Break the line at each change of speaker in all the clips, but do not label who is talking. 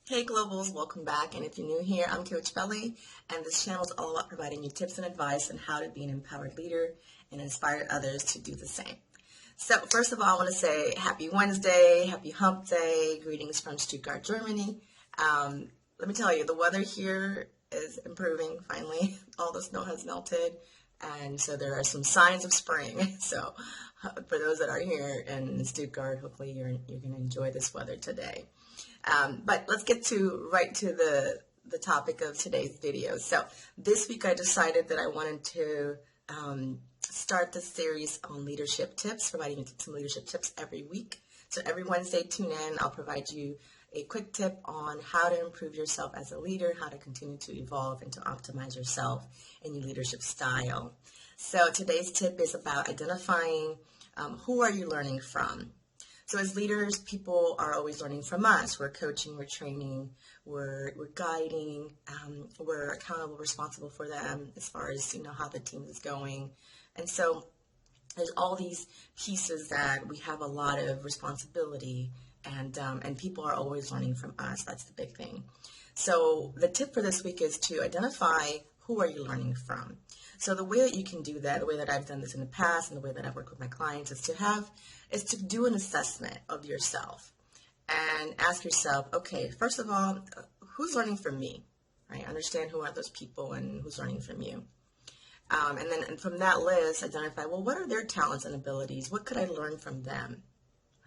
Hey Globals, welcome back. And if you're new here, I'm Coach Beli, and this channel is all about providing you tips and advice on how to be an empowered leader and inspire others to do the same. So first of all, I want to say happy Wednesday, happy hump day, greetings from Stuttgart, Germany. Let me tell you, the weather here is improving finally. All the snow has melted, and so there are some signs of spring. So for those that are here in Stuttgart, hopefully you're going to enjoy this weather today. But let's get right to the topic of today's video. So this week I decided that I wanted to start the series on leadership tips, providing you some leadership tips every week. So every Wednesday, tune in. I'll provide you a quick tip on how to improve yourself as a leader, how to continue to evolve and to optimize yourself and your leadership style. So today's tip is about identifying who are you learning from. So as leaders, people are always learning from us. We're coaching, we're training, we're guiding, we're accountable, responsible for them as far as, how the team is going. And so there's all these pieces that we have a lot of responsibility, and people are always learning from us. That's the big thing. So the tip for this week is to identify who are you learning from. So the way that you can do that, the way that I've done this in the past and the way that I've worked with my clients is to do an assessment of yourself and ask yourself, okay, first of all, who's learning from me, right? Understand who are those people and who's learning from you. And then from that list, identify, well, what are their talents and abilities? What could I learn from them,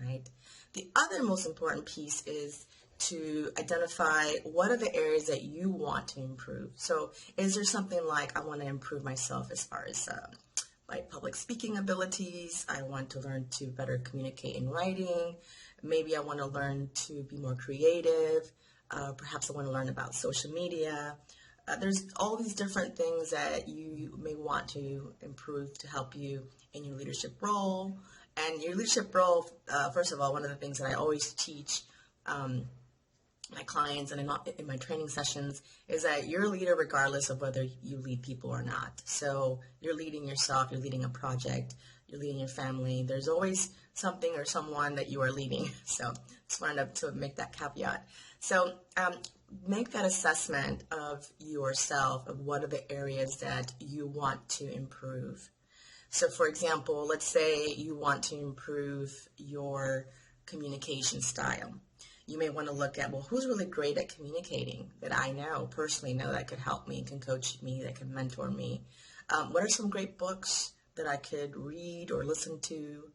right? The other most important piece is to identify what are the areas that you want to improve. So is there something like I want to improve myself as far as like public speaking abilities? I want to learn to better communicate in writing. Maybe I want to learn to be more creative. Perhaps I want to learn about social media. There's all these different things that you may want to improve to help you in your leadership role. And your leadership role, first of all, one of the things that I always teach my clients and in my training sessions is that you're a leader regardless of whether you lead people or not. So you're leading yourself, you're leading a project, you're leading your family. There's always something or someone that you are leading. So just wanted to make that caveat. So make that assessment of yourself, of what are the areas that you want to improve. So for example, let's say you want to improve your communication style. You may want to look at, well, who's really great at communicating that I personally know that could help me, can coach me, that can mentor me? What are some great books that I could read or listen to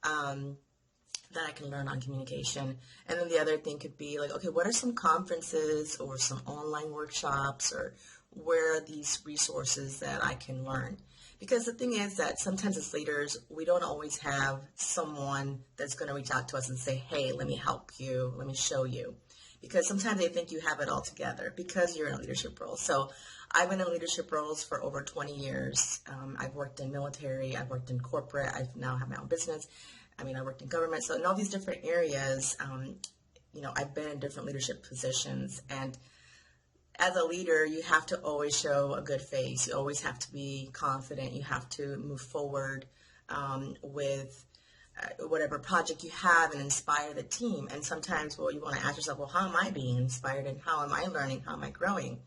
that I can learn on communication? And then the other thing could be like, okay, what are some conferences or some online workshops, or where are these resources that I can learn? Because the thing is that sometimes as leaders, we don't always have someone that's going to reach out to us and say, hey, let me help you, let me show you. Because sometimes they think you have it all together because you're in a leadership role. So I've been in leadership roles for over 20 years. I've worked in military, I've worked in corporate, I now have my own business. I worked in government. So in all these different areas, I've been in different leadership positions. And as a leader, you have to always show a good face. You always have to be confident. You have to move forward with whatever project you have and inspire the team. And sometimes, you want to ask yourself, well, how am I being inspired and how am I learning? How am I growing?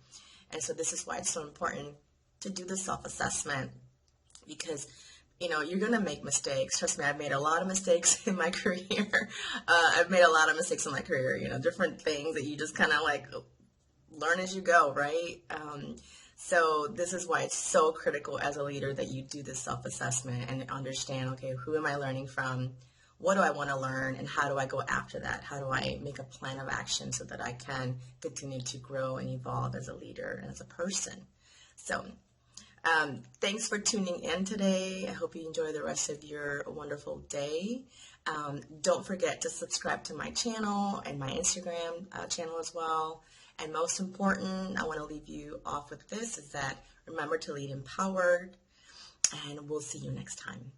And so this is why it's so important to do the self-assessment, because you're going to make mistakes. Trust me, I've made a lot of mistakes in my career. I've made a lot of mistakes in my career, different things that you just kind of like learn as you go, right? So this is why it's so critical as a leader that you do this self-assessment and understand, okay, who am I learning from? What do I want to learn? And how do I go after that? How do I make a plan of action so that I can continue to grow and evolve as a leader and as a person? So thanks for tuning in today. I hope you enjoy the rest of your wonderful day. Don't forget to subscribe to my channel and my Instagram channel as well. And most important, I want to leave you off with this, is that remember to lead empowered, and we'll see you next time.